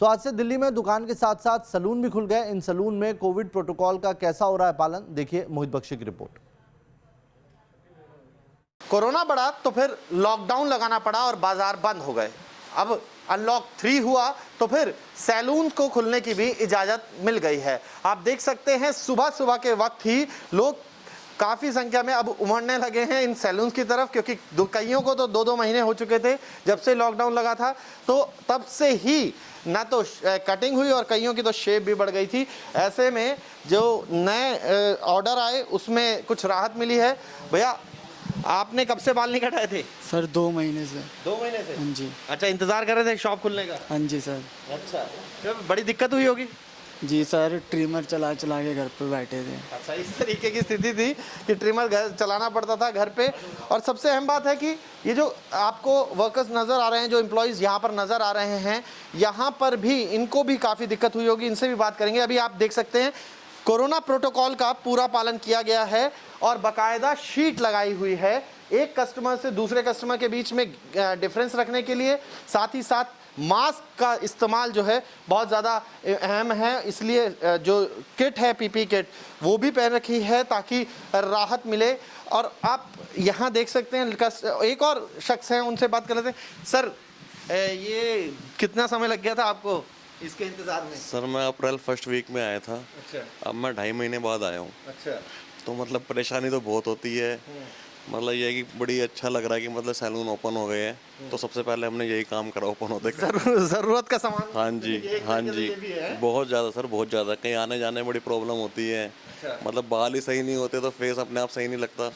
तो आज से दिल्ली में दुकान के साथ साथ सलून भी खुल गए। इन सलून में कोविड प्रोटोकॉल का कैसा हो रहा है पालन, देखिए मोहित बख्शी की रिपोर्ट। कोरोना बढ़ा तो फिर लॉकडाउन लगाना पड़ा और बाजार बंद हो गए। अब अनलॉक 3 हुआ तो फिर सैलून को खुलने की भी इजाजत मिल गई है। आप देख सकते हैं सुबह सुबह के वक्त ही लोग काफ़ी संख्या में अब उमड़ने लगे हैं इन सैलून्स की तरफ, क्योंकि कईयों को तो 2-2 महीने हो चुके थे जब से लॉकडाउन लगा था, तो तब से ही ना तो कटिंग हुई और कईयों की तो शेप भी बढ़ गई थी। ऐसे में जो नए ऑर्डर आए उसमें कुछ राहत मिली है। भैया, आपने कब से बाल नहीं कटाए थे? सर 2 महीने से। 2 महीने से? हाँ जी। अच्छा, इंतजार कर रहे थे शॉप खुलने का? हाँ जी सर। अच्छा, तो बड़ी दिक्कत हुई होगी? जी सर, ट्रिमर चला चला के घर पे बैठे थे। अच्छा, इस तरीके की स्थिति थी कि ट्रिमर घर चलाना पड़ता था घर पे। और सबसे अहम बात है कि ये जो आपको वर्कर्स नज़र आ रहे हैं, जो एम्प्लॉयज़ यहाँ पर नज़र आ रहे हैं, यहाँ पर भी इनको भी काफ़ी दिक्कत हुई होगी। इनसे भी बात करेंगे। अभी आप देख सकते हैं कोरोना प्रोटोकॉल का पूरा पालन किया गया है और बाकायदा शीट लगाई हुई है एक कस्टमर से दूसरे कस्टमर के बीच में डिफरेंस रखने के लिए। साथ ही साथ मास्क का इस्तेमाल जो है बहुत ज़्यादा अहम है, इसलिए जो किट है पीपी किट वो भी पहन रखी है ताकि राहत मिले। और आप यहाँ देख सकते हैं एक और शख्स हैं, उनसे बात कर लेते हैं। सर, ये कितना समय लग गया था आपको इसके इंतजार में? सर, मैं अप्रैल फर्स्ट वीक में आया था। अच्छा। अब मैं 2.5 महीने बाद आया हूँ। अच्छा। तो मतलब परेशानी तो बहुत होती है। मतलब ये है कि बड़ी अच्छा लग रहा है कि मतलब सैलून ओपन हो गए हैं। तो सबसे पहले हमने यही काम करा, ओपन होते ज़रूरत का सामान। हाँ जी, हाँ जी, बहुत ज़्यादा सर, बहुत ज़्यादा। कहीं आने जाने में बड़ी प्रॉब्लम होती है। अच्छा। मतलब बाल ही सही नहीं होते तो फेस अपने आप सही नहीं लगता।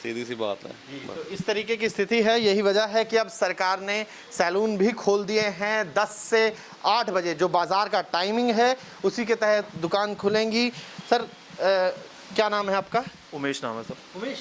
सीधी सी बात है। तो इस तरीके की स्थिति है। यही वजह है कि अब सरकार ने सैलून भी खोल दिए हैं। 10 से 8 बजे जो बाजार का टाइमिंग है उसी के तहत दुकान खुलेंगी। सर, क्या नाम है आपका? उमेश नाम है सर। उमेश,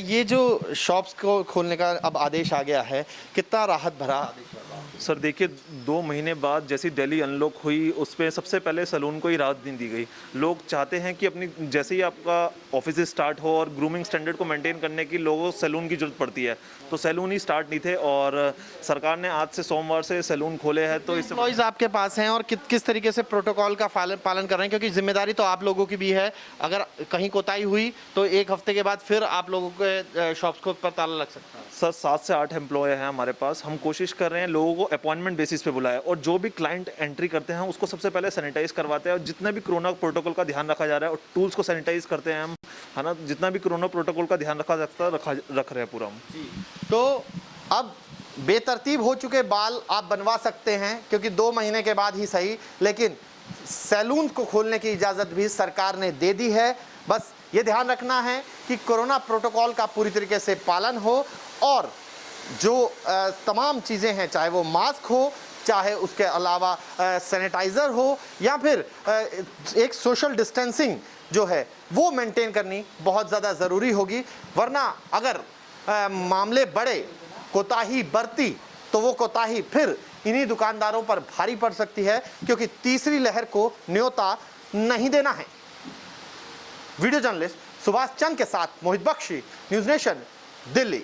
ये जो शॉप्स को खोलने का अब आदेश आ गया है, कितना राहत भरा आदेश है? सर देखिए, 2 महीने बाद जैसी दिल्ली अनलॉक हुई उस पर सबसे पहले सैलून को ही राहत नहीं दी गई। लोग चाहते हैं कि अपनी जैसे ही आपका ऑफिस स्टार्ट हो और ग्रूमिंग स्टैंडर्ड को मेंटेन करने की लोगों को सैलून की जरूरत पड़ती है, तो सैलून ही स्टार्ट नहीं थे और सरकार ने आज से सोमवार से सैलून खोले हैं। तो इससे एम्प्लॉइज आपके पास हैं और किस तरीके से प्रोटोकॉल का पालन कर रहे हैं, क्योंकि जिम्मेदारी तो आप लोगों की भी है। अगर कहीं कोताही हुई तो 1 हफ्ते के बाद फिर आप लोगों के शॉप्स को पर ताला लग सकता है। सर 7 से 8 एम्प्लॉय हैं हमारे पास। हम कोशिश कर रहे हैं लोगों को अपॉइंटमेंट बेसिस पे बुलाया और जो भी क्लाइंट एंट्री करते हैं उसको सबसे पहले सैनिटाइज करवाते हैं और जितना भी कोरोना प्रोटोकॉल का ध्यान रखा जा रहा है और टूल्स को सैनिटाइज करते हैं हम, है ना। जितना भी कोरोना प्रोटोकॉल का ध्यान रखा जाता है रख रहे हैं पूरा हम। तो अब बेतरतीब हो चुके बाल आप बनवा सकते हैं, क्योंकि 2 महीने के बाद ही सही, लेकिन सैलून को खोलने की इजाज़त भी सरकार ने दे दी है। बस ये ध्यान रखना है कि कोरोना प्रोटोकॉल का पूरी तरीके से पालन हो और जो तमाम चीज़ें हैं, चाहे वो मास्क हो, चाहे उसके अलावा सैनिटाइज़र हो, या फिर एक सोशल डिस्टेंसिंग जो है वो मेंटेन करनी बहुत ज़्यादा ज़रूरी होगी। वरना अगर मामले बढ़े, कोताही बरती, तो वो कोताही फिर इन्हीं दुकानदारों पर भारी पड़ सकती है, क्योंकि तीसरी लहर को न्योता नहीं देना है। वीडियो जर्नलिस्ट सुभाष चंद के साथ मोहित बख्शी, न्यूज़ नेशन, दिल्ली।